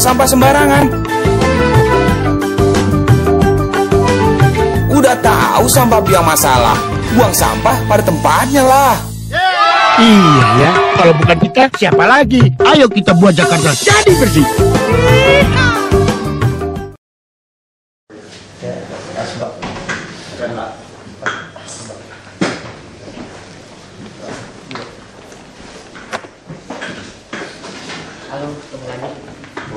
sampah sembarangan. Udah tahu sampah biang masalah, buang sampah pada tempatnya lah. Iya ya, kalau bukan kita siapa lagi? Ayo kita buat Jakarta jadi bersih. Halo, ketemu lagi.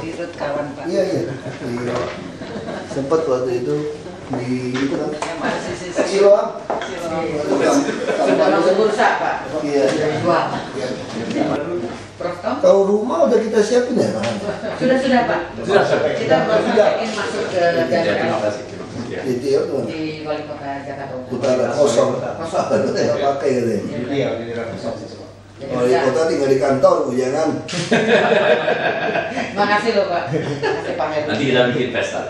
Dirut kawan Pak. Iya. Sempat waktu itu di itu kan. Yang mana sisi Siloam. Sudah langsung bursa Pak. Iya. Jual. Prof Tom? Tahu rumah udah kita siapin ya, Bang? Sudah Pak. Sudah. Kita baru ingin masuk ke DPR Di Tio tuh. di Wali Kota Jakarta Utara kosong. Nggak pakai katanya. Iya, Wali kota tinggal di kantor, Bu, jangan. Makasih loh Pak. Makasih Pak Heru. Nanti kita bikin pesta.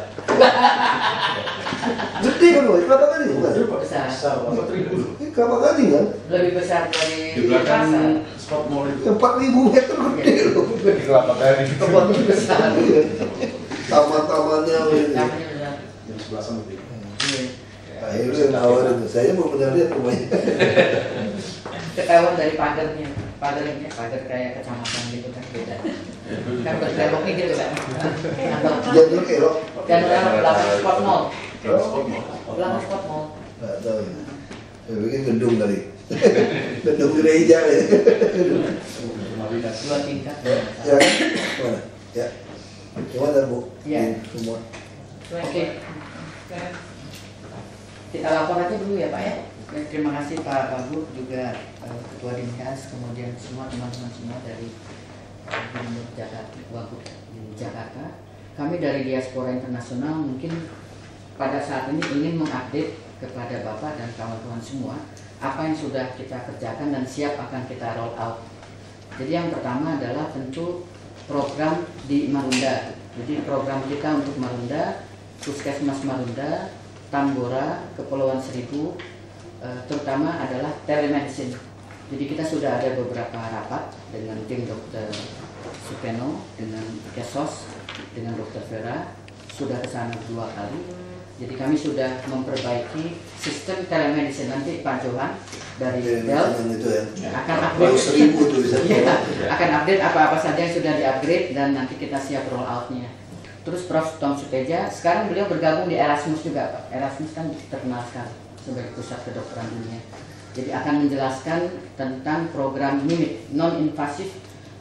Gede kan, Bu? Kelapa Gading bukan? Besar. Ini Kelapa Gading kan? Lebih besar dari Di belakang pasar. spot mall itu. 4.000 meter gede loh. Di Kelapa Gading. Tempat besar. Taman-tamannya ini. Namanya besar. Jam 11-an lebih. Iya. Akhirnya yang nawarin tuh, saya mau pernah lihat rumahnya. Ketahuan dari pagarnya. Pagarnya pagar kayak kecamatan gitu kan beda. Kan berkeloknya gitu kan. Atau Jangan kelok. dan belakang spot mall. Spot mall. Belakang spot mall. Nggak tahu ya. Saya pikir gedung kali. Gedung gereja ya. Rumah dinas. 2 tingkat. Ya kan? Mana? Ya. Gimana, Bu? Ya. Semua. Oke. Kita lapor aja dulu ya Pak ya. Terima kasih Pak Wagub juga Ketua Dinkas, kemudian semua teman-teman semua dari Gubernur Jakarta, Wagub di Jakarta. Kami dari Diaspora Internasional mungkin pada saat ini ingin mengupdate kepada Bapak dan kawan-kawan semua apa yang sudah kita kerjakan dan siap akan kita roll out. Jadi yang pertama adalah tentu program di Marunda. Jadi program kita untuk Marunda, Puskesmas Marunda, Tambora, Kepulauan Seribu, terutama adalah telemedicine. Jadi kita sudah ada beberapa rapat dengan tim Dr. Supeno, dengan Kesos, dengan Dr. Vera, sudah ke sana 2 kali. Jadi kami sudah memperbaiki sistem telemedicine. Nanti Pak Johan dari Del akan update, akan update apa-apa saja yang sudah di-upgrade dan nanti kita siap roll out-nya. Terus Prof. Tom Suteja, sekarang beliau bergabung di Erasmus juga Pak. Erasmus kan terkenal sekali sebagai pusat kedokteran dunia. Jadi akan menjelaskan tentang program NIMIT, Non-Invasive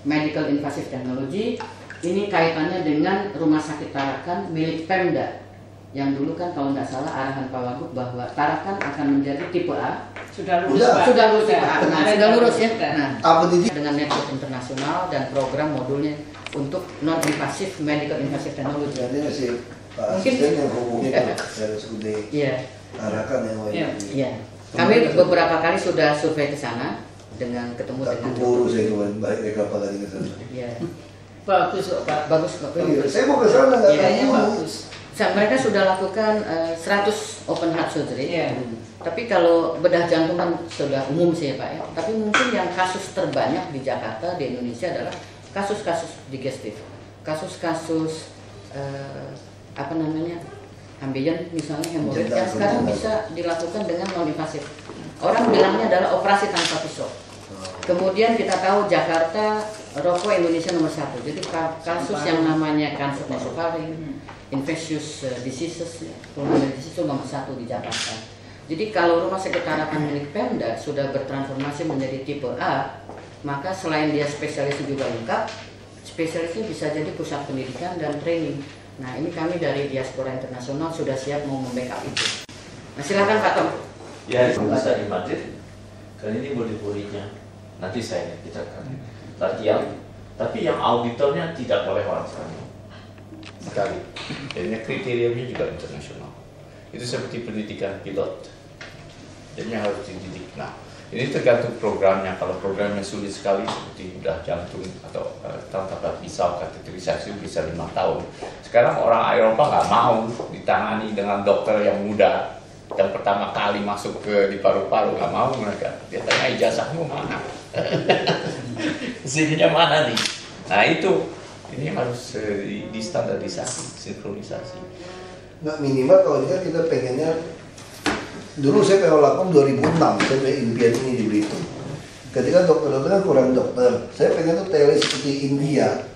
Medical Invasive Technology. Ini kaitannya dengan Rumah Sakit Tarakan milik Pemda. Yang dulu kan kalau nggak salah arahan Pak Wagub bahwa Tarakan akan menjadi tipe A. Sudah lurus Udah. Pak. Sudah lurus tipe A. Nah, sudah lurus ya. Nah, Apa ini? dengan network internasional dan program modulnya untuk non-invasive medical invasive technology. Jadi masih Pak Mungkin- Asisten yang hubungi dari Sudi Iya, Tarakan yang mau Iya. iya. Kami beberapa kali sudah survei ke sana dengan ketemu tak dengan keburu saya kemarin balik dari kapal tadi ke sana. Iya. Bagus kok Pak. Bagus, Bapak. Iya, saya mau ke sana nggak Iya, tahu. Bagus. Mereka sudah lakukan 100 open heart surgery. Iya. Tapi kalau bedah jantung kan sudah umum sih ya Pak ya. Tapi mungkin yang kasus terbanyak di Jakarta, di Indonesia adalah kasus-kasus digestif. Kasus-kasus apa namanya? Ambeien misalnya hemoroid yang sekarang bisa dilakukan dengan non-invasif. Orang bilangnya adalah operasi tanpa pisau. Kemudian kita tahu Jakarta rokok Indonesia nomor 1. Jadi kasus yang namanya kanker nasofaring, infectious diseases, pulmonary disease itu nomor 1 di Jakarta. Jadi kalau rumah sakit Tarakan milik Pemda sudah bertransformasi menjadi tipe A, maka selain dia spesialisnya juga lengkap, spesialisnya bisa jadi pusat pendidikan dan training. Nah ini kami dari Diaspora Internasional sudah siap mau membackup itu. Nah silakan Pak Tom. Ya, bisa di Madrid. Kali ini body-body-nya nanti saya kita akan latihan. Tapi yang auditornya tidak boleh orang sana. Sekali. Jadinya kriterianya juga internasional. Itu seperti pendidikan pilot. Jadinya harus dididik. Nah, ini tergantung programnya. Kalau programnya sulit sekali seperti bedah jantung atau tanpa pisau kateterisasi bisa 5 tahun. Sekarang orang Eropa nggak mau ditangani dengan dokter yang muda yang pertama kali masuk di paru-paru, nggak mau mereka. Dia tanya ijazahmu mana? Sininya mana nih? Nah itu Ini harus distandarisasi, sinkronisasi. Nggak, minimal kalau ini kan kita pengennya, dulu saya pengen lakukan 2006, saya punya impian ini di Belitung. Ketika dokter-dokter kan kurang dokter, saya pengen tuh tele seperti India.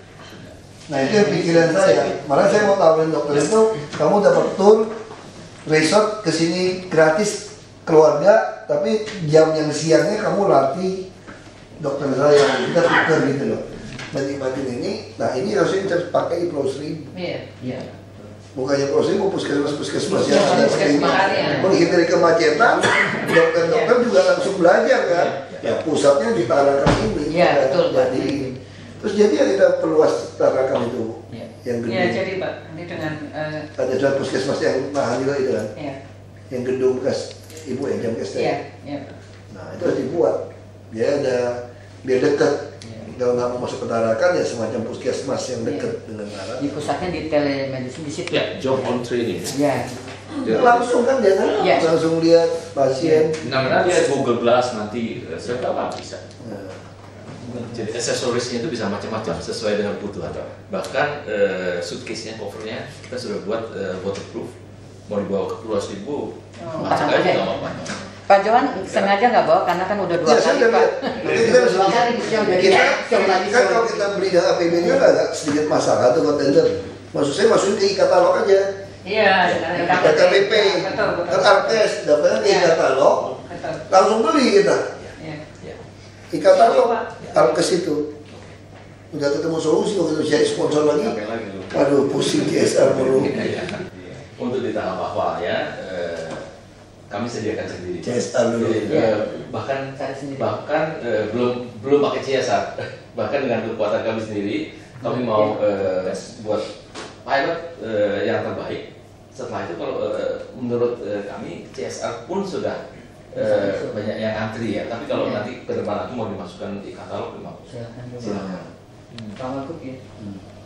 Nah itu yang pikiran saya. Malah saya mau tawarin dokter itu, kamu dapat tour resort kesini gratis keluarga, tapi jam yang siangnya kamu latih dokter saya, kita tukar gitu loh. Menikmatin ini, nah ini harusnya kita pakai di Pulau Seribu. Iya. Bukannya Pulau Seribu, puskesmas yang ada seperti ini. Puskesmas. Menghindari kemacetan, dokter-dokter juga langsung belajar kan. Ya pusatnya di Tarakan ini. Iya, betul, Pak. Jadi, terus jadi ya kita perluas Tarakan itu Iya. yang gede. Ya, jadi Pak, ini dengan Ada juga puskesmas yang nahan juga itu kan. ya, Yang gedung bekas ibu yang jam kesnya. ya, ya. Nah itu harus dibuat. Dia ada biar dekat. Kalau nggak mau masuk ke Tarakan ya semacam puskesmas yang dekat dengan Tarakan. Di pusatnya di telemedicine di situ. Ya, job on training. Ya. Langsung kan dia kan, Ya. langsung lihat pasien. Nah, dia Google Glass nanti serba bisa. Nah, Jadi aksesorisnya itu bisa macam-macam sesuai dengan kebutuhan. Bahkan suitcase-nya, covernya kita sudah buat waterproof. Mau dibawa ke Pulau Seribu, masuk aja nggak apa-apa. Pak Johan sengaja nggak bawa karena kan udah 2 ya, saya kali udah Pak. lihat. Kita harus Dua kali kita kan kalau kita beli dengan APBD kan agak sedikit masalah tuh kontender. Maksud saya masukin ke e-katalog aja. Iya, KTP, betul, betul. kan Artes, dapatnya ke e-katalog, Betul. langsung beli kita. Ya. E-katalog, Artes itu. Udah ketemu solusi waktu itu cari sponsor lagi. Aduh pusing CSR mulu. Untuk di tahap awal ya, kami sediakan sendiri. CSR dulu. Jadi, bahkan Cari sendiri. belum pakai CSR. Bahkan dengan kekuatan kami sendiri, kami mau buat pilot yang terbaik. Setelah itu kalau menurut kami CSR pun sudah banyak yang antri ya. Tapi kalau nanti ke depan aku mau dimasukkan di katalog, Silakan coba. silakan. Pak Wagub ya.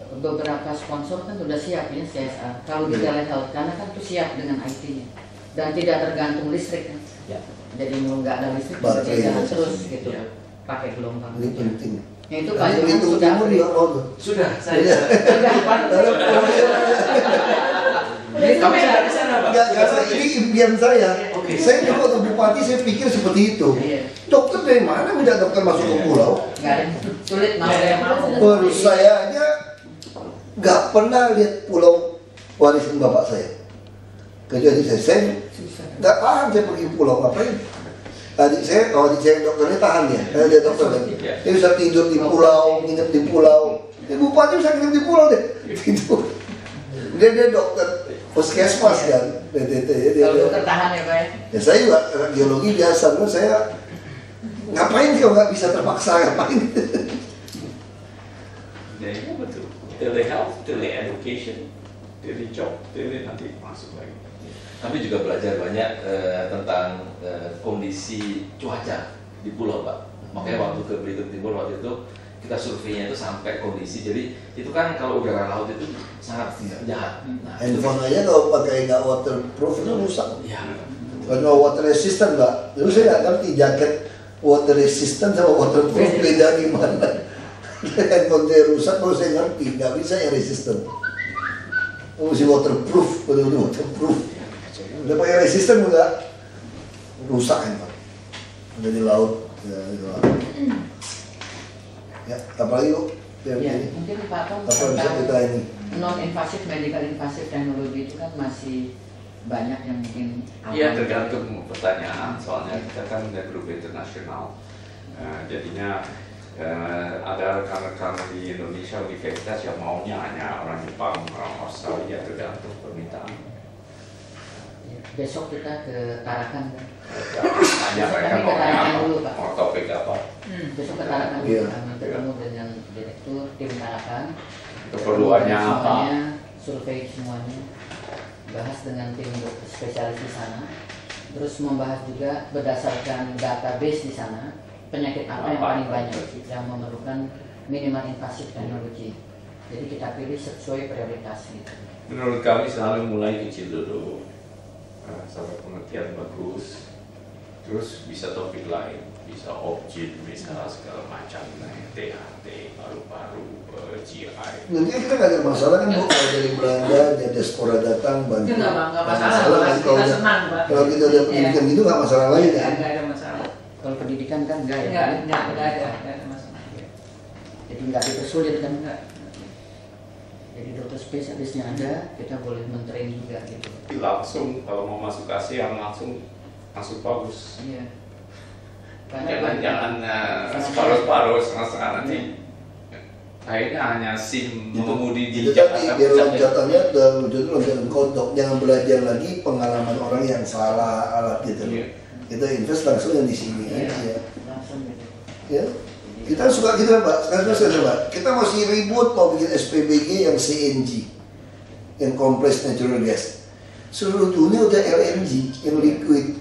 Beberapa sponsor kan sudah siap ya CSR. Kalau di telehealth karena kan itu siap dengan IT-nya dan tidak tergantung listrik kan. Ya. Jadi mau nggak ada listrik bisa Baterai jalan juga terus sendiri. gitu. Ya. Pakai gelombang. Ini penting. Ya itu Pak Ini Johan Belitung sudah Timur juga mau tuh. Sudah, saya Iya. kami sudah di sana, Pak. Enggak, karena ini impian saya. Oke. Saya dulu waktu bupati saya pikir seperti itu. Iya. Dokter dari mana minta dokter masuk ke pulau? Nggak ada sulit Nggak ada yang mau. Baru saya aja nggak pernah lihat pulau warisan bapak saya. Kecuali saya nggak tahan saya pergi pulau ngapain? Adik saya dokternya tahan ya, karena dia dokter kan. Dia bisa tidur di pulau, nginep di pulau. Bupati bisa nginep di pulau deh, tidur. Dia dokter puskesmas kan, PTT ya. Kalau dokter tahan ya Pak ya. Ya saya juga radiologi biasa, terus saya ngapain kalau nggak bisa terpaksa ngapain? Ya itu betul. Telehealth, teleeducation, telejob, tele nanti masuk lagi. Kami juga belajar banyak tentang kondisi cuaca di pulau, Pak. Makanya waktu ke Belitung Timur waktu itu kita surveinya itu sampai kondisi. Jadi itu kan kalau udara laut itu sangat jahat. Nah, Handphone aja kalau pakai nggak waterproof itu rusak. ya. Kalau water resistant nggak, dulu saya nggak ngerti jaket water resistant sama waterproof beda gimana. Handphone saya rusak baru saya ngerti, nggak bisa yang resistant. Mesti waterproof, betul-betul waterproof. Udah pakai resistant enggak rusak handphone. Udah di laut, ya, di laut. Ya, apalagi Bu? Ya, mungkin Pak Tom Apa bisa kita ini? non-invasif medical invasif teknologi itu kan masih banyak yang mungkin Iya, tergantung pertanyaan. Soalnya kita kan grup internasional. Jadinya ada rekan-rekan di Indonesia universitas yang maunya hanya orang Jepang, orang Australia, tergantung permintaan. besok kita ke Tarakan kan. Hanya mereka Kami mau ke Tarakan apa, dulu Pak. mau topik apa. Besok ke Tarakan Iya. kami ketemu dengan direktur tim Tarakan. Keperluannya apa? Semuanya, survei semuanya, bahas dengan tim spesialis di sana. Terus membahas juga berdasarkan database di sana penyakit apa yang paling banyak yang memerlukan minimal invasif teknologi. Jadi kita pilih sesuai prioritas gitu. Menurut kami selalu mulai kecil dulu, sampai pengertian bagus, terus bisa topik lain. bisa objin, bisa segala macam, THT, paru-paru, GI. Nanti kita nggak ada masalah kan Bu, kalau dari Belanda, dari diaspora datang bantu. Itu nggak Nggak masalah, kan kita senang, Pak. kalau kita ada pendidikan gitu nggak masalah lagi kan? Nggak ada masalah. Kalau pendidikan kan enggak ya? Nggak ada masalah. Jadi nggak dipersulit kan? Nggak. Jadi dokter spesialisnya ada, kita boleh mentrain juga gitu. Langsung kalau mau masuk ASEAN langsung masuk bagus. Iya. Jangan separuh-separuh, setengah-setengah nanti. Akhirnya hanya SIM mengemudi di Tetapi Jakarta. biar lonjatannya dan itu loncatan kodok, jangan belajar lagi pengalaman orang yang salah alat gitu. Iya. Kita invest langsung yang di sini Iya. aja. Langsung gitu. Ya. Kita suka gitu Pak, sekarang saya coba. Kita masih ribut mau bikin SPBG yang CNG, yang compressed natural gas. Seluruh dunia udah LNG, yang liquid,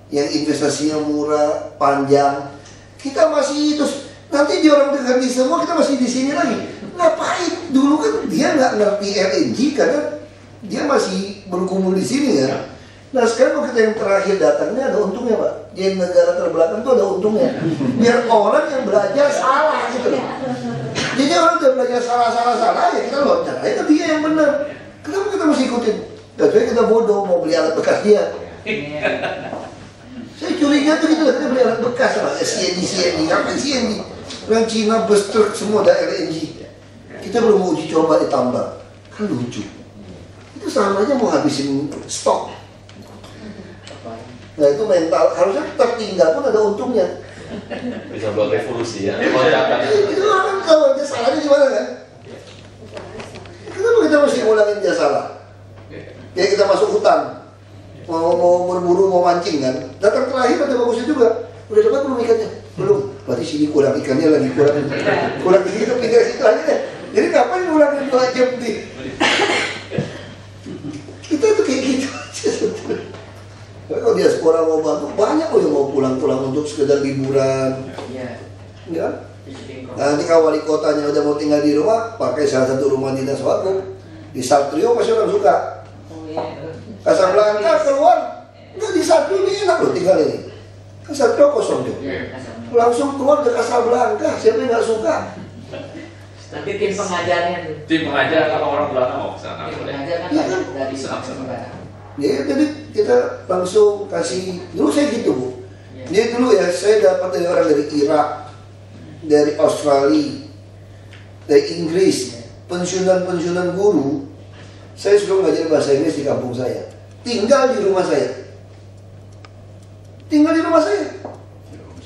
yang investasinya murah, panjang. Kita masih terus nanti dia orang dengar di semua, kita masih di sini lagi. Ngapain? Dulu kan dia nggak ngerti LNG karena dia masih berkumpul di sini kan. Nah sekarang kalau kita yang terakhir datangnya ada untungnya Pak. Di negara terbelakang itu ada untungnya. Biar orang yang belajar salah gitu. Jadi orang udah belajar salah ya kita loncat aja ke dia yang benar. Kenapa kita mesti ikutin? Kecuali kita bodoh mau beli alat bekas dia. Saya curiga tuh gitu, kita beli alat bekas Pak. CNG, ngapain CNG? Orang Cina bus truk semua ada LNG. Kita belum mau uji coba ditambah. Kan lucu. Itu sama aja mau habisin stok. Nah itu mental, harusnya tertinggal pun ada untungnya. Bisa buat revolusi ya. Itu orang kalau dia salahnya gimana kan? Kenapa kita mesti ngulangin dia salah? Ya kita masuk hutan, mau berburu, mau mancing kan? Datang terakhir ada bagusnya juga. Udah dapat belum ikannya? Belum. Berarti sini kurang ikannya lagi kurang di situ, pindah situ aja deh. Jadi ngapain ngulangin 2 jam nih? Kita tuh kayak gitu aja sebetulnya. Kalau diaspora mau bantu, banyak loh yang mau pulang-pulang untuk sekedar liburan. Iya. Ya. Nanti kalau wali kotanya udah mau tinggal di rumah, pakai salah satu rumah dinas Wagub. Di Satrio pasti orang suka. Oh iya. Casablanca keluar, nggak di Satrio ini enak loh tinggal ini. Kan Satrio kosong tuh. Langsung keluar ke Casablanca, siapa yang nggak suka? Tapi tim pengajarnya tuh. Tim pengajar kalau orang Belanda mau ke sana Tim boleh. pengajar kan Iya kan? dari Sama-sama. Ya, jadi kita langsung kasih, dulu saya gitu Bu. Iya. Jadi dulu ya saya dapat dari orang dari Irak, dari Australia, dari Inggris, pensiunan guru. Saya suruh ngajar bahasa Inggris di kampung saya. Tinggal di rumah saya.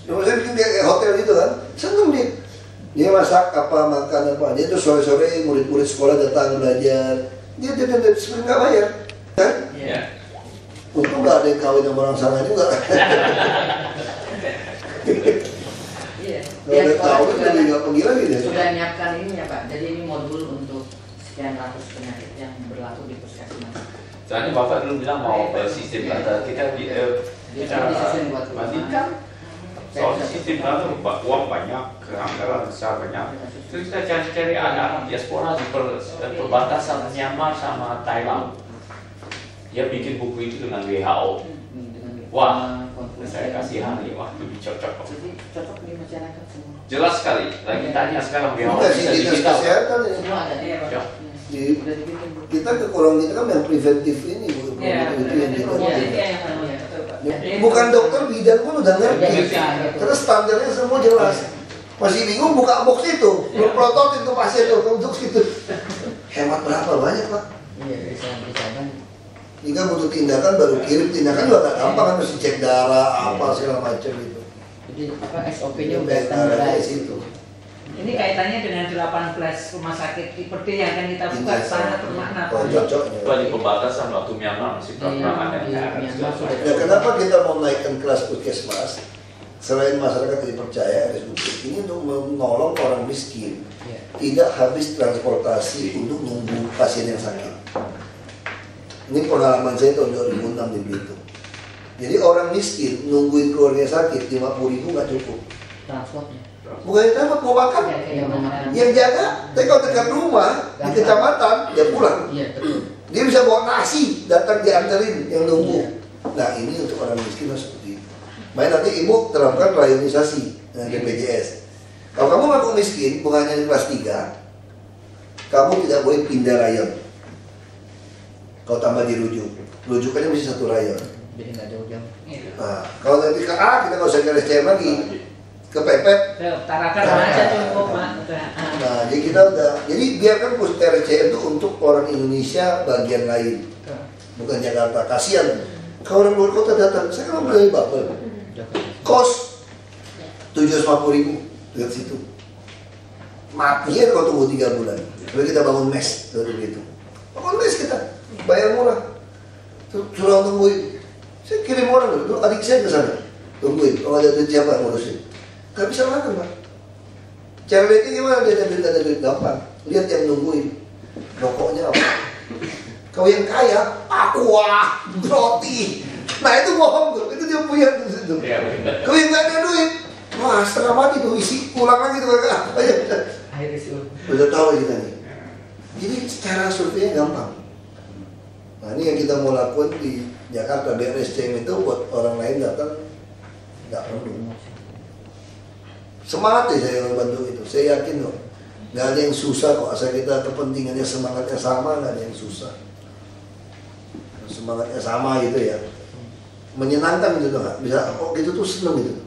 Rumah saya bikin kayak hotel gitu kan. Seneng dia. Dia masak apa, makan apa. Dia tuh sore-sore murid-murid sekolah datang belajar. Dia sebenarnya nggak bayar. Kan? Iya. Untung nggak ada yang kawin sama orang sana juga. Iya. Nggak ada kawin jadi nggak pergi lagi dia. Sudah menyiapkan ini ya Pak. Jadi ini modul untuk sekian ratus penyakit yang berlaku di puskesmas. Soalnya Bapak dulu bilang mau sistem kata kita disusun buat rumah. bandingkan. Soalnya sistem kata uang banyak, anggaran besar banyak. Terus kita cari-cari anak diaspora di perbatasan Myanmar sama Thailand. Dia bikin buku itu dengan WHO. Wah, saya kasih hari waktu dicocok. Jadi cocok di masyarakat semua. Jelas sekali. Lagi tanya sekarang WHO Enggak sih bisa dinas digital. kesehatan ya. Semua ada ya Pak. Ya. Di- Udah dibikin Bu. Kita kekurangan kita kan yang preventif ini Bu. Iya, itu yang kita. iya, betul Pak. Bukan dokter bidan pun udah ngerti. Bisa, gitu. Terus standarnya semua jelas. Masih bingung buka box itu, lu prototin tuh pasien tuh untuk situ. Hemat berapa banyak Pak? Iya bisa kan. Jika butuh tindakan baru kirim, tindakan juga nggak gampang kan, mesti cek darah apa segala macam gitu. Jadi apa SOP-nya udah Dari standarized situ. Ini kaitannya dengan 18 rumah sakit tipe D yang akan kita buka sangat bermakna. Oh, cocoknya. Wah, di perbatasan waktu Myanmar masih perang ada. Iya, Myanmar sudah. Nah, kenapa kita mau naikkan kelas puskesmas? Selain masyarakat jadi percaya RSUD, ini untuk menolong orang miskin, Iya. tidak habis transportasi untuk nunggu pasien yang sakit. Ini pengalaman saya tahun 2006 di Belitung. Jadi orang miskin nungguin keluarga sakit 50.000 nggak cukup. Transportnya. Bukan yang dapat mau makan. Iya, mau makan. Yang jaga, tapi kalau dekat rumah di kecamatan dia pulang. Iya betul. Dia bisa bawa nasi, datang dianterin yang nunggu. Nah ini untuk orang miskin harus seperti itu. Makanya nanti ibu terapkan rayonisasi dengan BPJS. Kalau kamu ngaku miskin, bukannya di kelas 3, kamu tidak boleh pindah rayon. Kalau tambah dirujuk, rujukannya mesti satu rayon. Jadi nggak jauh-jauh. Nah, kalau nanti ke A, kita nggak usah ke RSCM lagi, ke pepet. Tarakan aja cukup, Pak. Nah, jadi kita udah, jadi biarkan RSCM itu untuk orang Indonesia bagian lain, bukan Jakarta. Kasihan, kalau orang luar kota datang, saya kan beli bubble, kos 750.000 dekat situ. Matinya kalau tunggu 3 bulan. Lalu kita bangun mes, begitu. Bangun mes kita, bayar murah. Suruh tungguin. Saya kirim orang dulu, adik saya ke sana. Tungguin, kalau ada duit siapa ngurusin. Gak bisa makan, Pak. Cara lihatnya gimana? Dia ada duit gampang. Lihat yang nungguin. Rokoknya apa? Kau yang kaya, aqua, roti. Nah itu bohong tuh, itu dia punya tuh situ. Kau yang gak ada duit, wah setengah mati tuh, isi ulang lagi tuh kakak. Akhir isi ulang. Udah tahu kita nih. Jadi cara surveinya gampang. Nah ini yang kita mau lakukan di Jakarta, BRSCM itu buat orang lain datang nggak perlu. Semangat deh saya bantu itu, saya yakin kok. Nggak ada yang susah kok, asal kita kepentingannya semangatnya sama, nggak ada yang susah. Semangatnya sama gitu ya, menyenangkan gitu nggak? Bisa, oh gitu tuh seneng gitu.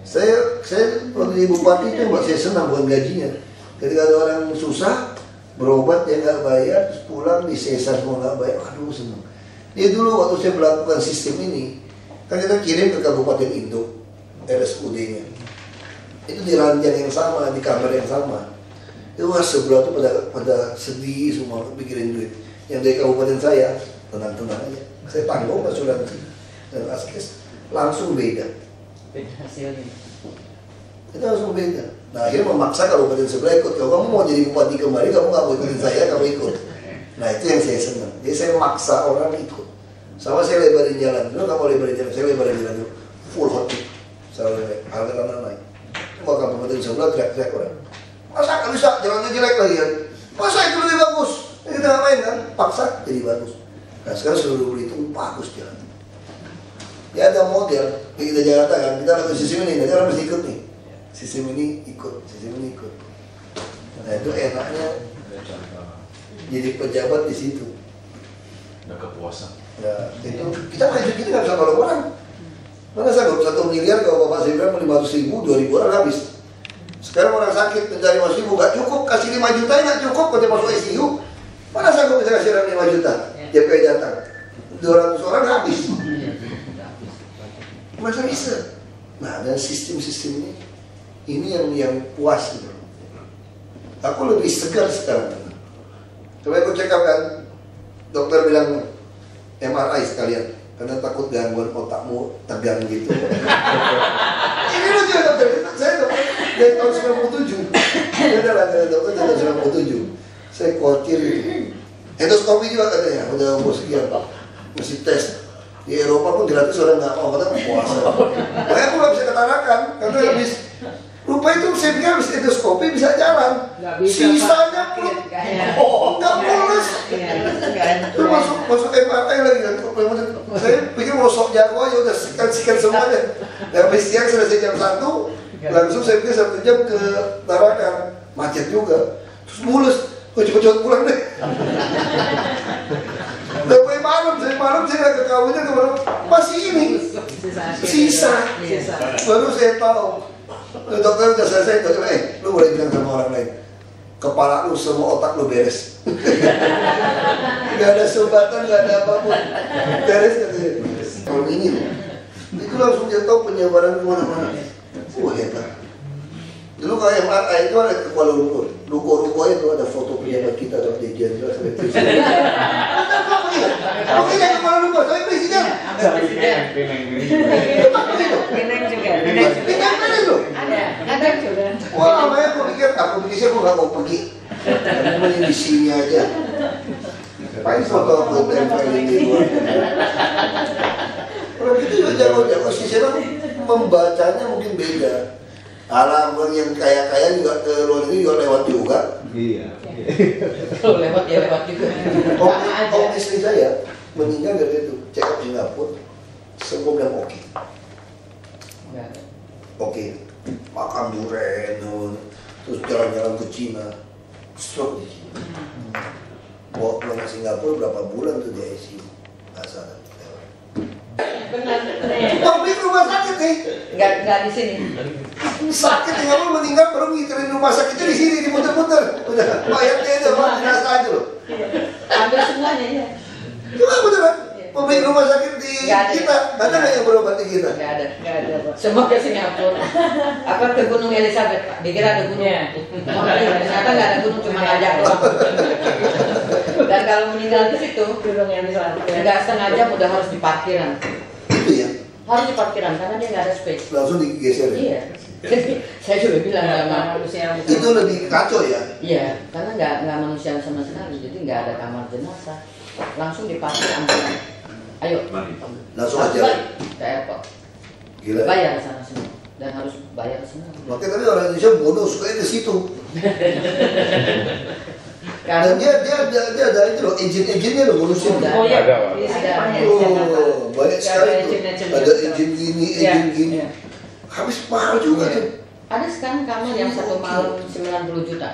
Saya waktu di Bupati itu buat saya senang bukan gajinya. Ketika ada orang susah berobat dia nggak bayar, terus pulang di sesar semua nggak bayar, aduh senang. Dia dulu waktu saya melakukan sistem ini, kan kita kirim ke Kabupaten Induk, RSUD-nya. Itu di ranjang yang sama, di kamar yang sama. Itu sebelah tuh pada sedih semua, pikirin duit. Yang dari kabupaten saya, tenang-tenang aja. Saya tanggung asuransi dan askes, langsung beda. Beda hasilnya. Itu langsung beda. Nah akhirnya memaksa kabupaten sebelah ikut. Kalau kamu mau jadi bupati kembali, kamu nggak mau ikutin saya, kamu ikut. Nah itu yang saya senang. Jadi saya maksa orang ikut. Sama saya lebarin jalan. Dulu kamu lebarin jalan, saya lebarin jalan dulu. Full hot tip. Saya harga tanah naik. Mau kabupaten sebelah teriak-teriak orang. Masa nggak bisa, jalannya jelek lagi kan? Masa itu lebih bagus? Kita ngapain kan? Paksa jadi bagus. Nah sekarang seluruh beli itu bagus jalan. Ya ada model di kita Jakarta kan, kita lakukan sistem ini, nanti orang mesti ikut nih. Sistem ini ikut, sistem ini ikut. Nah itu enaknya jadi pejabat di situ. Udah kepuasan. Ya itu kita maju kita nggak bisa nolong orang. Mana sanggup 1 miliar kalau Bapak saya bilang 500.000, 2.000 orang habis. Sekarang orang sakit mencari 5.000 nggak cukup, kasih 5 juta nggak cukup kalau dia masuk ICU. Mana sanggup bisa kasih orang 5 juta? JP datang, 200 orang habis. Masa bisa? Nah, dan sistem-sistem ini yang puas gitu. Aku lebih segar sekarang. Coba aku cek kan, dokter bilang MRI sekalian, karena takut gangguan otakmu tegang gitu. Ini lucu dokter, saya dokter dari tahun 97. Beda lah dari dokter dari tahun 97. Saya khawatir gitu. Endoskopi juga katanya, udah umur sekian Pak, mesti tes. Di Eropa pun gratis, orang nggak mau, kata puasa. Makanya aku nggak bisa ketarakan, karena habis lupa itu saya pikir habis endoskopi bisa jalan. Sisanya pun nggak mulus. Terus masuk MRI lagi kan. Saya pikir mau sok jago aja, udah sikat semuanya. Dan habis siang selesai jam 1, langsung saya pikir 1 jam ke Tarakan, macet juga. Terus mulus, cepet-cepet pulang deh. Sampai malam saya nggak ke kawinnya kemarin masih ini sisa. Baru saya tahu. Dokter udah selesai, dokter lu boleh bilang sama orang lain, kepala lu semua otak lu beres. Gak ada sumbatan, gak ada apapun, beres katanya. Kalau ini itu langsung dia tahu penyebaran kemana-mana. Hebat. Dulu kalau MRI itu ada ke Kuala Lumpur, ruko-ruko itu ada foto pejabat kita atau jajan jelas sampai presiden. Oke, yang ke Kuala Lumpur, saya presiden. Pineng juga. Ada juga. Wah, makanya aku pikir sih aku nggak mau pergi. Aku mau di sini aja. Paling foto aku tempel di luar. Orang itu juga jago-jago sih, saya membacanya mungkin beda. Alam orang yang kaya-kaya juga ke luar negeri juga lewat juga. Iya. Kalau lewat ya lewat juga. Om istri saya meninggal dari itu, check up Singapura, semua bilang oke. Nggak ada. Oke, makan durian, terus jalan-jalan ke Cina, stroke di Cina. Bawa pulang ke Singapura berapa bulan tuh di ICU, nggak sadar. Benar. Pemilik rumah sakit nih, Nggak di sini. sakit tinggal mau meninggal baru ngiterin rumah sakitnya di sini diputer-puter, udah mayatnya aja, mau jenazah aja loh. Ambil semuanya ya. Cuma beneran, pemilik rumah sakit di kita, ada nggak yang berobat di kita? Nggak ada. Nggak ada, Pak. Semua ke Singapura. Apa ke Gunung Elizabeth, Pak? Dikira ada gunung. Ternyata nggak ada gunung, cuma ngajak doang. Dan kalau meninggal di situ, Gunung yang di sana. nggak setengah jam udah harus di parkiran. Itu ya, Harus di parkiran karena dia nggak ada space. langsung digeser ya. Iya. Jadi saya juga bilang sama manusia. Itu lebih kacau ya. iya, karena nggak manusiawi sama sekali. Jadi nggak ada kamar jenazah. Langsung diparkir ambulan. Ayo. Langsung Harus aja. balik ke airport. Gila. Bayar sana semua dan harus bayar semua. Makanya tadi orang Indonesia bodoh sukanya ke situ. Dan Karena dia ada itu loh, izin-izinnya loh ngurusin. Oh, iya. Ada, Pak. Di sini Ada. banyak di Jakarta. Oh, banyak sekali tuh. izin-izinnya. Ada izin gini, Iya, izin gini. iya. Habis mahal juga tuh. ada sekarang kamar yang satu malam 90 juta.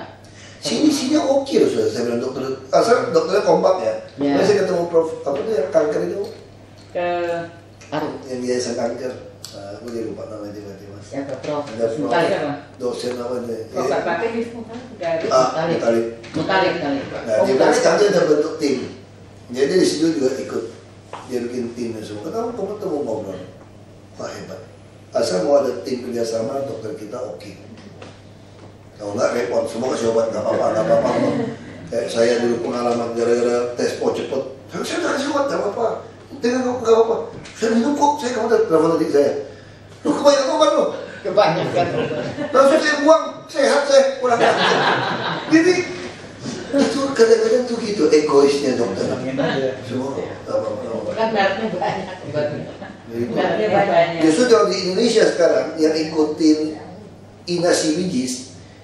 Sini oke loh sudah saya bilang dokter. Asal dokternya kompak ya. Iya. Terus saya ketemu prof apa tuh yang kanker itu Ke Aduh, yang biasa kanker. Aku jadi lupa namanya tiba-tiba. siapa Prof? Ada Prof. Mutalik. siapa? Dosen apa nih? Kok Pak pakai di semua? Nggak ada. Mutalik. Mutalik kali. Nah, dia bilang sekarang dia udah bentuk tim. Jadi di situ juga ikut. Dia bikin timnya semua. Kenapa kamu tuh mau ngobrol? Wah hebat. Asal mau ada tim kerjasama dokter kita oke. Kalau nggak repot, semua kasih obat nggak apa-apa, nggak apa-apa. Kayak saya dulu pengalaman gara-gara tes cepet. Saya udah kasih obat nggak apa-apa. Dengan kok nggak apa-apa. Saya minum kok. Saya kamu udah telepon adik saya. Lu kebanyakan obat lo. Kebanyakan. Langsung saya buang, sehat saya kurang ajar. Jadi itu kadang-kadang tuh gitu egoisnya dokter. Semua apa-apa. Kan mereknya banyak obatnya. Mereknya banyak. Justru kalau di Indonesia sekarang yang ikutin inasi bijis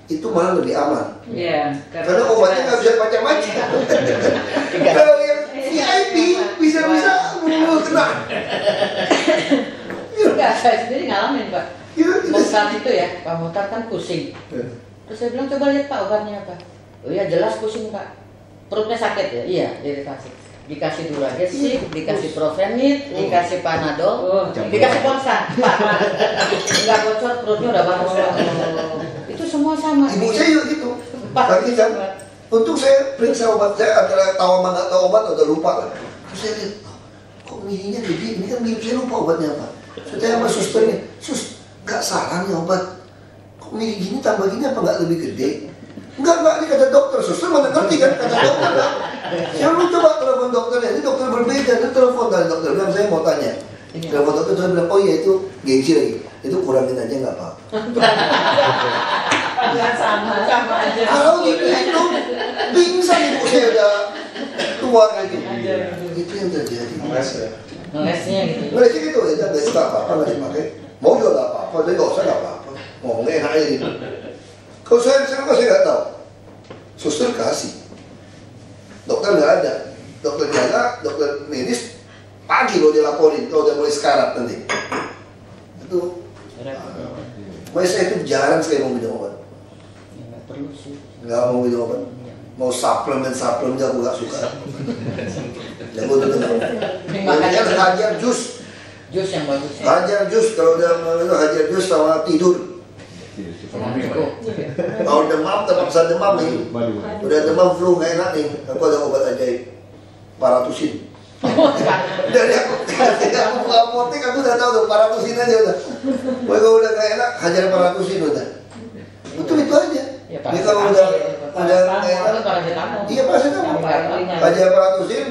itu malah lebih aman. Iya. Karena obatnya nggak bisa macam-macam. Kalau yang VIP bisa-bisa kena. Enggak, saya sendiri ngalamin Pak. Iya, Mohtar itu ya, Pak Mohtar kan pusing. Terus saya bilang coba lihat Pak obatnya apa. Oh iya jelas pusing Pak. Perutnya sakit ya? Iya, iritasi. Dikasih Duragesic, dikasih Provemid, dikasih Panadol, dikasih Ponstan. Pak, nggak bocor perutnya udah bagus. Itu semua sama. Ibu saya juga gitu. Lagi kan, untuk saya periksa obat saya antara tahu sama nggak tahu obat udah lupa kan. Terus saya lihat, kok mininya begini? Ini kan mirip saya lupa obatnya apa. Saya sama susternya, sus, nggak salah nih obat. Kok mirip gini tambah gini apa nggak lebih gede? Enggak, ini kata dokter, suster mana ngerti kan kata dokter kan? Saya lu coba telepon dokternya, ini dokter berbeda, itu telepon dari dokter bilang saya mau tanya. Telepon dokter saya bilang, oh iya itu gengsi lagi, itu kurangin aja nggak apa-apa. Sama aja. Kalau gitu itu pingsan ibu saya udah tua kayak gitu. Itu yang terjadi. Ngelesnya gitu. Mereka gitu ya, nggak suka apa-apa nggak dipakai, mau juga nggak apa-apa, tapi nggak usah nggak apa-apa, ngomongnya enak aja gitu. Kalau saya nggak tahu, suster kasih, dokter nggak ada, dokter jaga, dokter medis pagi lo dilaporin kalau udah mulai sekarat nanti. Itu, makanya saya itu jarang sekali mau minum obat, Ya, nggak perlu sih. nggak mau minum obat, mau suplemen aku nggak suka. Dan gue tuh makanya hajar jus, Jus yang bagus ya. hajar jus kalau udah minum hajar jus sama tidur. Cukup. Kalau demam, terpaksa demam nih. Udah demam flu nggak enak nih. Aku ada obat ajaib, Paratusin. Dari aku buka apotek, aku udah tahu tuh Paratusin aja udah. Pokoknya kalau udah nggak enak, hajar Paratusin udah. Betul itu aja. Ya, Jadi kalau udah nggak enak, paracetamol. iya pasti kamu. Hajar Paratusin,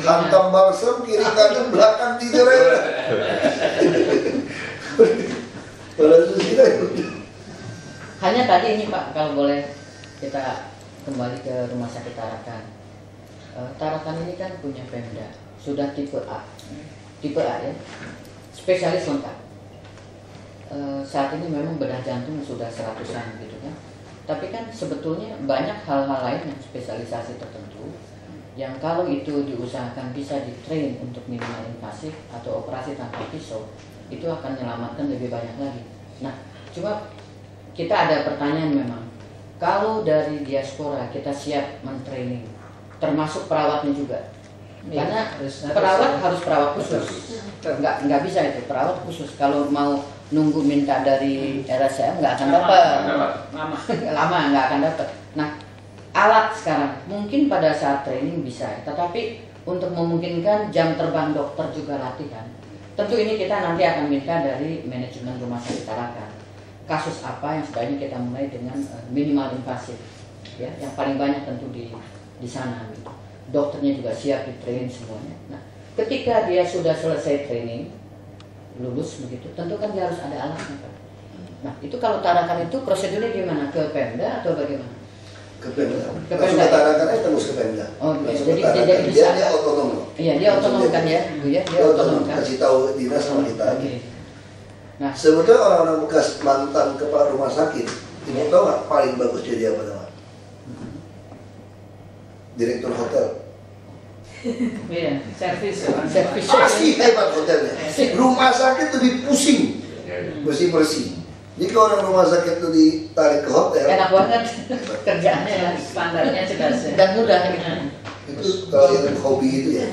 hantam balsem, kiri kanan, belakang tidur aja. Paratusin aja. Hanya tadi ini Pak, kalau boleh kita kembali ke rumah sakit Tarakan. Tarakan ini kan punya Pemda, sudah tipe A ya, spesialis lengkap. Saat ini memang bedah jantung sudah 100-an gitu kan. Tapi kan sebetulnya banyak hal-hal lain yang spesialisasi tertentu yang kalau itu diusahakan bisa di-train untuk minimal invasif atau operasi tanpa pisau, itu akan menyelamatkan lebih banyak lagi. Nah, cuma kita ada pertanyaan memang, kalau dari diaspora kita siap mentraining, termasuk perawatnya juga, karena perawat harus perawat khusus, nggak bisa itu perawat khusus. Kalau mau nunggu minta dari RSCM nggak akan dapat, lama nggak akan dapat. Nah, alat sekarang mungkin pada saat training bisa, tetapi untuk memungkinkan jam terbang dokter juga latihan. Tentu ini kita nanti akan minta dari manajemen rumah sakit Tarakan. Kasus apa yang sebaiknya kita mulai dengan minimal invasif, ya, yang paling banyak tentu di sana. Gitu. Dokternya juga siap di train semuanya. Nah, ketika dia sudah selesai training, lulus begitu, tentu kan dia harus ada alatnya, Pak. Nah, itu kalau Tarakan itu prosedurnya gimana? Ke Pemda atau bagaimana? Ke Pemda. Ke Langsung Pemda. ke Tarakan aja terus ke Pemda. Oh, Langsung jadi ke Tarakan. jadi bisa. Dia otonom. Iya, dia otonom kan ya, Bu ya, dia otonom kan. Kasih tahu dinas sama kita. Oke. Nah, Sebetulnya orang-orang bekas mantan kepala rumah sakit, ibu tahu nggak paling bagus jadi apa namanya? Direktur hotel. Iya, servis. Pasti hebat hotelnya. Rumah sakit lebih pusing bersih-bersih. Jadi kalau orang rumah sakit itu ditarik ke hotel, enak banget kerjaannya ya, Standarnya jelas ya. dan mudah gitu. itu kalau yang hobi itu ya.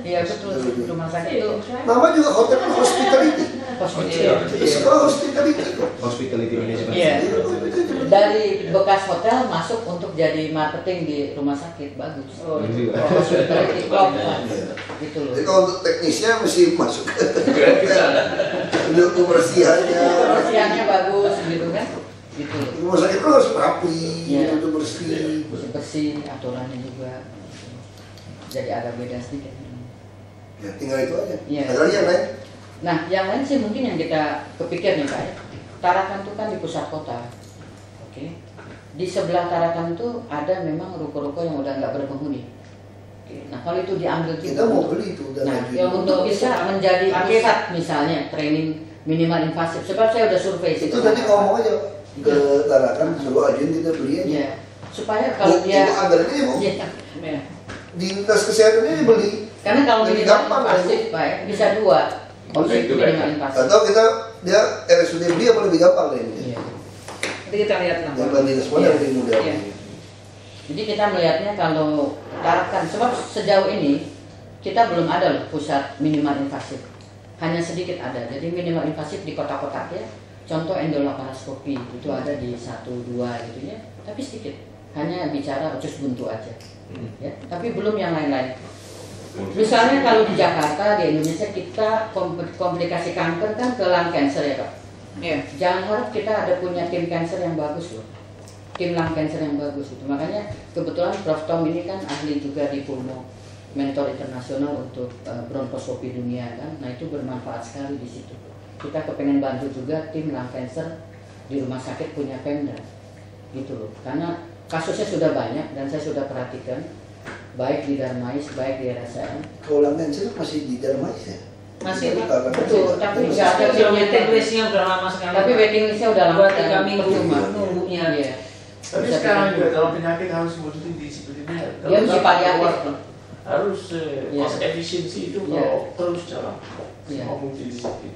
Iya betul, rumah sakit itu Nama juga hotel kan hospitality. hospital. Itu sekolah hospitality kok. Hospitality management. Iya. Dari bekas hotel masuk untuk jadi marketing di rumah sakit, bagus. Oh, Iya. Hospitality club, gitu loh. Jadi kalau untuk teknisnya mesti masuk ke untuk kebersihannya. Kebersihannya bagus gitu kan, gitu loh. Rumah sakit itu harus rapi, Iya. itu bersih. Bersih, aturannya juga. Jadi agak beda sedikit. Ya tinggal itu aja. Iya. Ada lagi yang lain? Nah, yang lain sih mungkin yang kita kepikir nih Pak ya. Tarakan itu kan di pusat kota. Oke. Di sebelah Tarakan itu ada memang ruko-ruko yang udah nggak berpenghuni. Oke. Nah, kalau itu diambil Kita mau beli itu dan Nah, lagi. ya untuk bisa menjadi pusat misalnya training minimal invasif. Sebab saya udah survei Itu tadi ngomong aja ke Tarakan suruh agen kita beli aja. Iya. Supaya kalau Bu, dia Ibu anggarannya Bu, Iya. Iya. di dinas kesehatannya dibeli. Karena kalau Lebih minimal gampang, invasif Pak ya, bisa dua. Back to back. Minimal invasif. Atau kita dia RSUD beli apa lebih gampang deh ini. Iya. Nanti kita lihat lah. Yang banding semua Iya. lebih mudah. Iya. Jadi kita melihatnya kalau Tarakan, sebab sejauh ini kita belum ada loh pusat minimal invasif. Hanya sedikit ada. Jadi minimal invasif di kota-kota ya. Contoh endolaparoskopi itu ada di 1-2 gitu ya. Tapi sedikit. Hanya bicara usus buntu aja. Ya, tapi belum yang lain-lain. Misalnya kalau di Jakarta, di Indonesia kita komplikasi kanker kan ke lung cancer ya Pak. Iya. Jangan harap kita ada punya tim cancer yang bagus loh. Tim lung cancer yang bagus itu. Makanya kebetulan Prof Tom ini kan ahli juga di pulmo, mentor internasional untuk bronkoskopi dunia kan. Nah itu bermanfaat sekali di situ. Kita kepengen bantu juga tim lung cancer di rumah sakit punya Pemda, gitu loh. Karena kasusnya sudah banyak dan saya sudah perhatikan, baik di Darmais, baik di RSCM. Kalau lung cancer masih di Darmais ya? Masih, Pak. Tarakan Betul, masih. tapi Masih. nggak ada Sudah waiting listnya udah lama sekali. Tapi waiting listnya udah lama. 2-3 minggu percuma. nunggunya. Iya. Tapi Bisa sekarang bikin- juga kalau penyakit harus multidisipliner. Dia mesti paliatif. Harus Iya. cost efisiensi itu Iya. kalau terus jalan. Iya. Semua multidisiplin.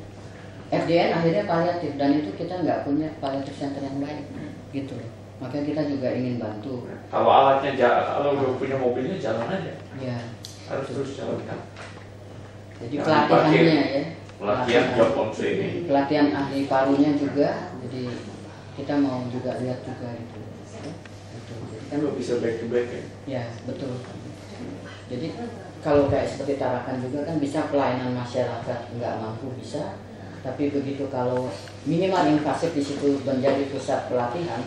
FDN akhirnya paliatif dan itu kita nggak punya paliatif center yang baik, gitu loh. Makanya kita juga ingin bantu. Kalau alatnya jalan, kalau udah punya mobilnya jalan aja. Ya, Harus terus jalan kan. jadi Jangan pelatihannya ya. Pelatihan job on training. Pelatihan ahli parunya juga. Jadi kita mau juga lihat juga itu. Gitu. Jadi kan Kan bisa back to back ya. ya betul. Jadi kalau kayak seperti Tarakan juga kan bisa pelayanan masyarakat nggak mampu bisa, tapi begitu kalau minimal invasif di situ menjadi pusat pelatihan,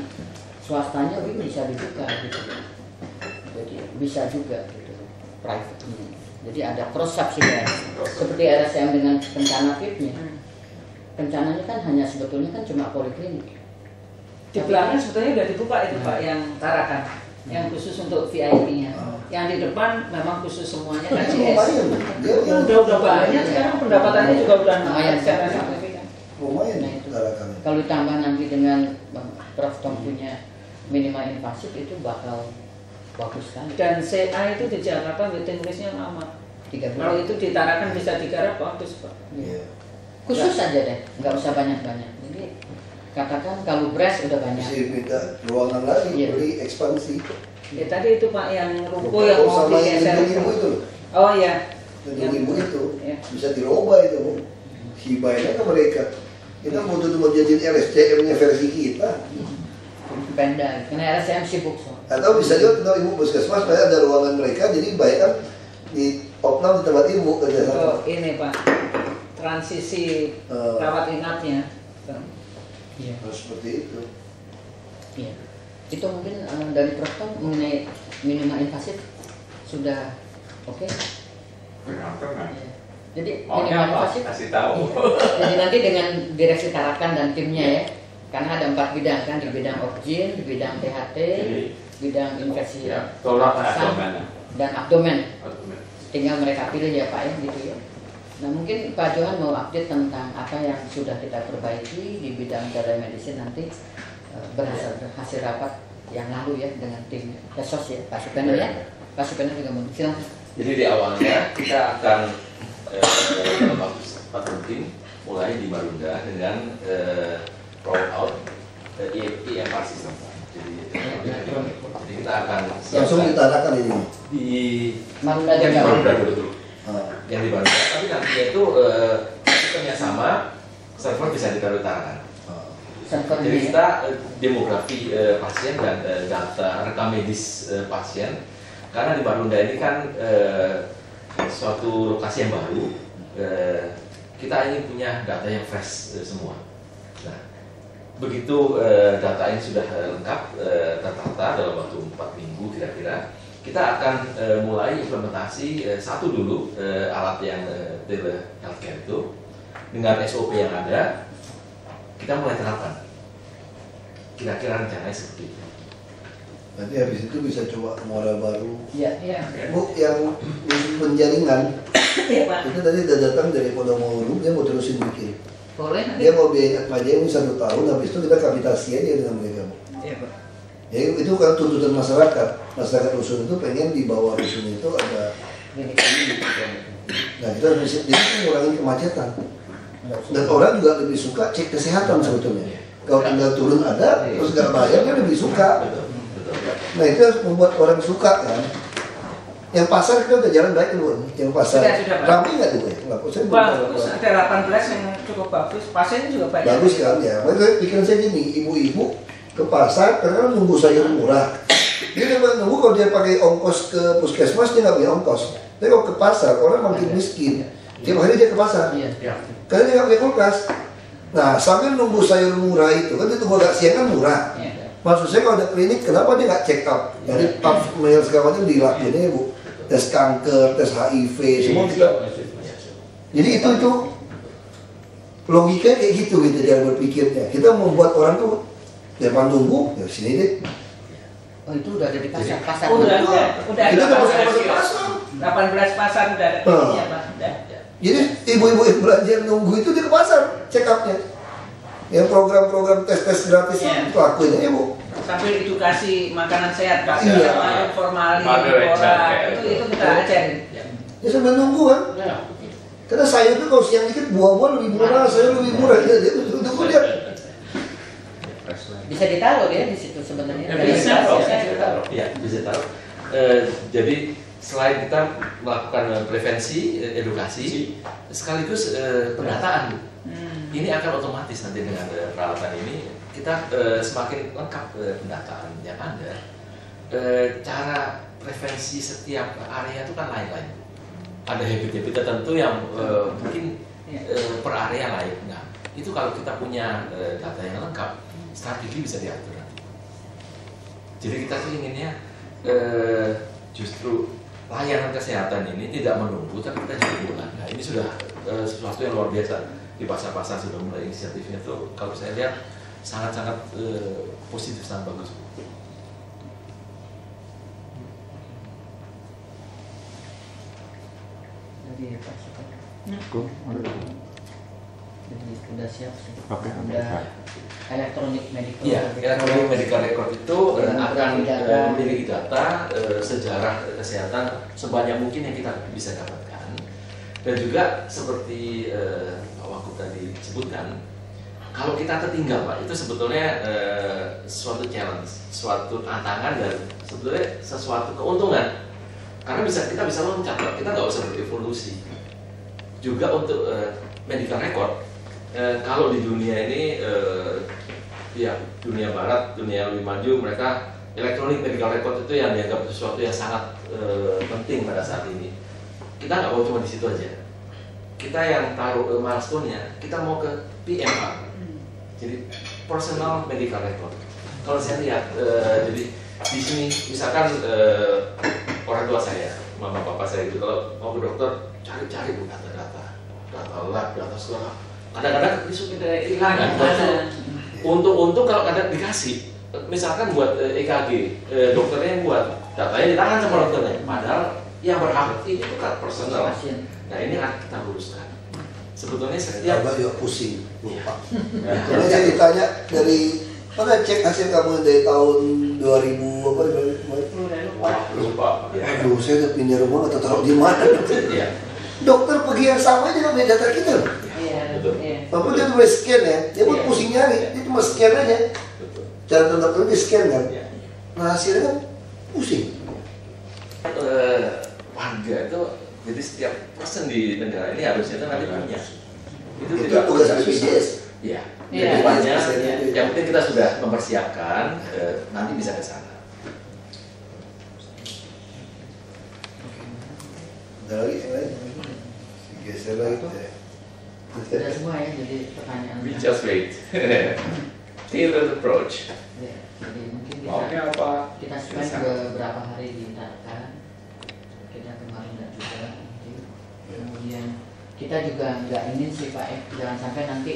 swastanya bisa dibuka gitu. Jadi bisa juga gitu, private ini. Jadi ada cross subsidiary seperti RSCM dengan Kencana VIP-nya. Kencananya kan hanya sebetulnya kan cuma poliklinik. Di belakang sebetulnya udah dibuka itu Pak yang Tarakan, yang khusus untuk VIP-nya. Yang di depan memang khusus semuanya kan CS. Lumayan, dia yang Udah banyak sekarang pendapatannya juga udah Lumayan. secara signifikan. lumayan Nah, nih itu. Tarakan. Kalau ditambah nanti dengan Prof Tom punya minimal invasif itu bakal bagus sekali. Dan CA itu di Jakarta waiting listnya lama. 3 Kalau bulan. itu ditarakan bisa digarap bagus Pak. Iya. khusus saja deh, nggak usah banyak-banyak. Jadi katakan kalau beras udah banyak. Mesti minta ruangan lagi, Iya. beli ekspansi. Ya tadi itu Pak yang ruko yang mau sama yang digeser. ibu itu, Oh ya. ibu itu Iya. bisa dirubah itu, Bu. Hibahnya ke mereka. Kita mau jadiin RSCM-nya versi kita. Pemda, karena RSCM sibuk so. Atau bisa juga kenal ibu puskesmas, supaya ada ruangan mereka, jadi baik kan di opnam di tempat ibu kerja sama. Oh ini Pak, transisi rawat inapnya. Iya. Harus seperti itu. Iya. Itu mungkin dari Prof Tom mengenai minimal invasif sudah oke. Tengah-tengah. Iya. Jadi Maunya minimal apa? invasif. Kasih tahu. Iya. Jadi nanti dengan direksi Tarakan dan timnya ya, karena ada 4 bidang kan, di bidang obgyn, di bidang THT, Jadi, bidang infeksi ya, tolak pernapasan, abdomen. dan abdomen. Abdomen. Tinggal mereka pilih ya Pak ya, gitu ya. Nah mungkin Pak Johan mau update tentang apa yang sudah kita perbaiki di bidang telemedicine nanti berhasil rapat yang lalu ya dengan tim Pesos ya, Pak Supeno ya. Pak Supeno juga mau silakan. Jadi di awalnya kita akan dalam waktu 4 penting mulai di Marunda dengan roll out EMR system. Jadi kita akan Langsung ditarakan ini. di Marunda yang di juga. Marunda betul. Ah. Yang di Marunda. Tapi nantinya itu sistemnya sama, server bisa ditaruh di tangan. Server Jadi ini ya. kita demografi pasien dan data rekam medis pasien. Karena di Marunda ini kan suatu lokasi yang baru, kita ingin punya data yang fresh semua. Nah, begitu data ini sudah lengkap tertata dalam waktu 4 minggu kira-kira, kita akan mulai implementasi satu dulu alat yang tele healthcare itu dengan SOP yang ada, kita mulai terapkan. Kira-kira rencananya seperti itu. Nanti habis itu bisa coba Muara Baru. Iya, iya. Bu, yang penjaringan Iya Pak. itu tadi udah datang dari Podomoro, dia mau terusin bikin. Boleh nanti. Dia mau biaya Atmajaya 1 tahun, habis itu kita kapitasi aja dengan mereka. Bu. Iya Pak. Ya itu kan tuntutan masyarakat. Masyarakat rusun itu pengen di bawah rusun itu ada. Nah kita harus jadi mengurangi kemacetan. Dan orang juga lebih suka cek kesehatan sebetulnya. Kalau tinggal turun ada, terus nggak bayar dia lebih suka. Nah itu harus membuat orang suka kan. Yang pasar kita udah jalan baik dulu. Yang pasar Sudah, Pak. ramai nggak tuh? Nggak, saya belum tahu. Bagus, ada 18 yang cukup bagus. Pasiennya juga banyak. Bagus kan ya. Makanya pikiran saya gini, ibu-ibu ke pasar karena kan nunggu sayur murah. Dia memang nunggu kalau dia pakai ongkos ke puskesmas dia nggak punya ongkos. Tapi kalau ke pasar orang makin miskin. Tiap hari dia ke pasar. Iya. Karena dia nggak punya kulkas. Nah sambil nunggu sayur murah itu kan dia tunggu agak siang kan murah. Iya. Maksud saya kalau ada klinik kenapa dia nggak check up? Jadi pap smear segala macam dilakuin ya bu. Tes kanker, tes HIV, semua kita. Jadi itu logika kayak gitu cara berpikirnya. Kita membuat orang tuh depan tunggu, ya sini deh. Oh itu udah ada di pasar. Pasar. Oh, udah ada. Udah Kita ada udah pasar. masuk pasar. 18 pasar udah ada ininya Pak. Udah. Jadi ibu-ibu yang belanja nunggu itu dia ke pasar check upnya. Yang program-program tes gratis Iya. itu lakuin aja bu. Sambil edukasi makanan sehat Pak. Iya. Formalin, Moderate borak, childcare. itu kita ajarin. Ya sambil nunggu kan. Karena sayur itu kalau siang dikit buah-buah lebih murah, sayur lebih murah. Ya, dia tunggu dia. Bisa ditaruh dia di situ sebenarnya. Ya, Dari bisa pasar, taruh, ya. bisa taruh. Ya, bisa taruh. Jadi selain kita melakukan prevensi, edukasi, sekaligus pendataan. Ini akan otomatis nanti dengan peralatan ini kita semakin lengkap pendataan yang ada. Cara prevensi setiap area itu kan lain-lain. Ada habit-habit tertentu yang mungkin per area lain. Nah, itu kalau kita punya data yang lengkap, strategi bisa diatur nanti. Jadi kita sih inginnya justru layanan kesehatan ini tidak menunggu, tapi kita juga mulai. Nah, ini sudah sesuatu yang luar biasa. Di pasar-pasar sudah mulai inisiatifnya itu, kalau saya lihat sangat-sangat positif, sangat bagus. Jadi Pak Supeno. Jadi sudah siap sih. Oke, Udah elektronik medical. Iya, elektronik medical record itu akan memiliki data sejarah kesehatan sebanyak mungkin yang kita bisa dapatkan. Dan juga seperti Pak Wagub tadi sebutkan, kalau kita tertinggal Pak, itu sebetulnya suatu challenge, suatu tantangan dan sebetulnya sesuatu keuntungan. Karena kita bisa loncat Pak, kita nggak usah berevolusi. Juga untuk medical record, kalau di dunia ini, ya dunia barat, dunia lebih maju, mereka elektronik medical record itu yang dianggap sesuatu yang sangat penting pada saat ini. Kita nggak mau cuma di situ aja. Kita yang taruh milestone-nya, kita mau ke PMR. Jadi personal medical record. Kalau saya lihat, jadi di sini misalkan orang tua saya, mama papa saya itu kalau mau ke dokter cari-cari bu data lab, data sekolah. Kadang-kadang itu kita hilang kan. Untuk kalau kadang dikasih, misalkan buat EKG, dokternya yang buat, datanya di tangan sama dokternya. Padahal yang berhak itu kan personal. Nah ini harus kita luruskan. Sebetulnya setiap juga pusing, lupa. Kalau saya ditanya dari mana cek hasil kamu dari tahun 2000 apa? lupa. Ya. Aduh, saya udah pindah rumah atau taruh di mana? Ya. Dokter pergi yang sama aja dengan data kita. Betul. Walaupun dia tulis scan ya, dia pun pusing nyari, dia cuma scan aja. Cara dokter dia scan kan. Nah hasilnya kan pusing. Warga itu, jadi setiap person di negara ini harusnya nanti punya. Itu tugas BPJS. Iya. Iya. Yang penting kita sudah mempersiapkan, nanti bisa ke sana. Ada lagi yang lain? Geser lagi tuh. Sudah semua ya, jadi pertanyaan. We just wait. Tailored approach. Ya, jadi mungkin Maunya apa? kita spend beberapa hari di Tarakan. Kita kemarin dan juga kemudian kita juga nggak ingin sih Pak jangan sampai nanti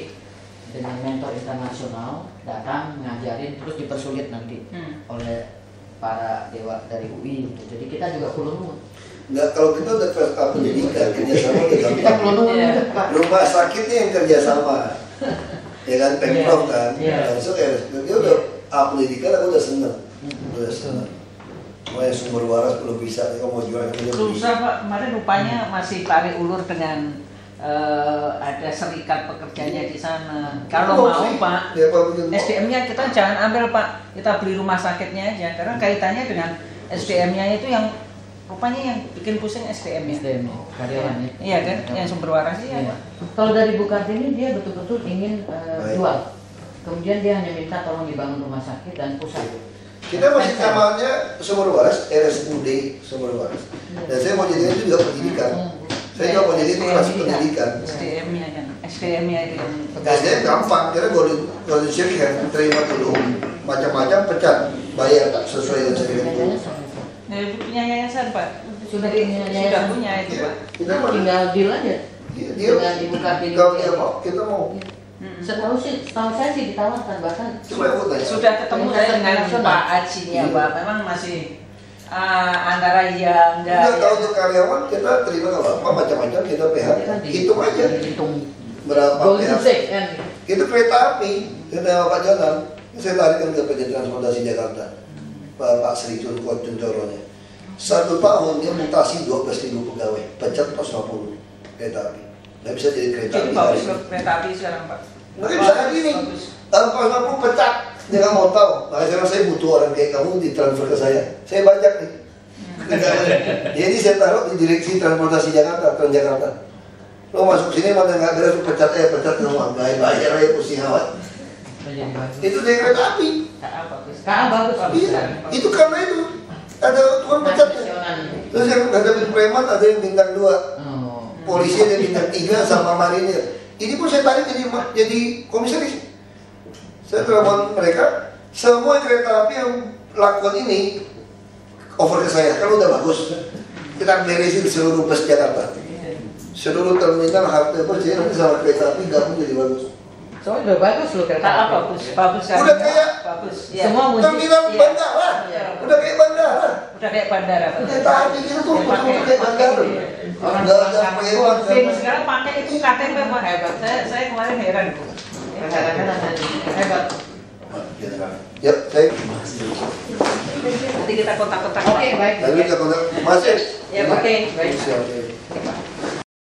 dengan mentor internasional datang ngajarin terus dipersulit nanti oleh para dewa dari UI gitu. Jadi kita juga perlu Nggak, kalau kita udah pendidikan kerjasama udah gampang. Rumah sakitnya yang kerjasama, ya kan Pemprov kan. Langsung ya, dia udah pendidikan aku udah seneng, udah seneng. Mau sumber waras belum bisa, kalau mau jual susah Pak, kemarin rupanya masih tarik ulur dengan ada serikat pekerjanya di sana. Kalau mau Pak, SDM-nya kita jangan ambil Pak, kita beli rumah sakitnya aja, karena kaitannya dengan SDM-nya itu yang rupanya yang bikin pusing SDM-nya. karyawannya. Iya kan, yang sumber waras ya. Kalau dari Bu Kartini dia betul-betul ingin jual. Kemudian dia hanya minta tolong dibangun rumah sakit dan pusat. Kita masih namanya sumber waras, RSUD sumber waras. Dan saya mau jadikan itu juga pendidikan. Saya juga mau jadikan itu kelas pendidikan. SDM-nya kan, SDM-nya itu yang SDM gampang, karena golden share kan terima dulu, macam-macam pecat, bayar sesuai dengan sertifikat. punya yayasan Pak. Sudah punya yayasan. Sudah punya itu Pak. Kita tinggal deal aja. Dengan Ibu Kartini. Kalau dia mau, kita mau. Setahu saya sih ditawarkan bahkan. Coba aku tanya. Sudah ketemu saya dengan Pak Acinya Pak. Memang masih antara iya enggak. Enggak, kalau untuk karyawan kita terima nggak apa-apa, macam-macam kita PHK. Hitung aja. Hitung Berapa PHK. kan. Itu kereta api, kita Pak Jalan. Saya tarikan ke PT Transportasi Jakarta. Pak Sri Cuncoronya. 1 tahun dia mutasi 12.000 pegawai, pecat 150 kereta api. Nggak bisa jadi kereta Jadi api. bagus kereta api sekarang Pak. Nggak bisa kayak gini. Kalau 150 pecat, dia nggak mau tahu. Makanya saya butuh orang kayak kamu ditransfer ke saya. Saya bajak nih. Jadi saya taruh di direksi transportasi Jakarta, Transjakarta. Lo masuk sini mana nggak beres, pecat semua. Bayar aja pusing amat. Itu dari kereta api. KA bagus. Iya, itu karena itu ada tukang pecatnya. Terus yang ada preman, ada yang bintang 2, polisi ada yang bintang 3 sama marinir. Ini pun saya tarik jadi komisaris. Saya telepon mereka, semua kereta api yang lakukan ini over ke saya. Kalau udah bagus, kita beresin seluruh bus Jakarta, seluruh terminal halte bus, jadi nanti sama kereta api gabung jadi bagus. Soalnya udah bagus loh kereta api. Bagus kan. Udah kayak bagus. Semua terminal bandara. Udah kayak bandara. Udah kayak bandara. Kereta api itu tuh udah kayak bandara. Orang nggak ada preman. Sekarang pakai itu KTP Pak hebat. Saya kemarin heran Bu. Hebat. Ya, saya. Nanti kita kontak-kontak. Oke, baik. Lalu kita kontak Mas. Ya, oke. Baik.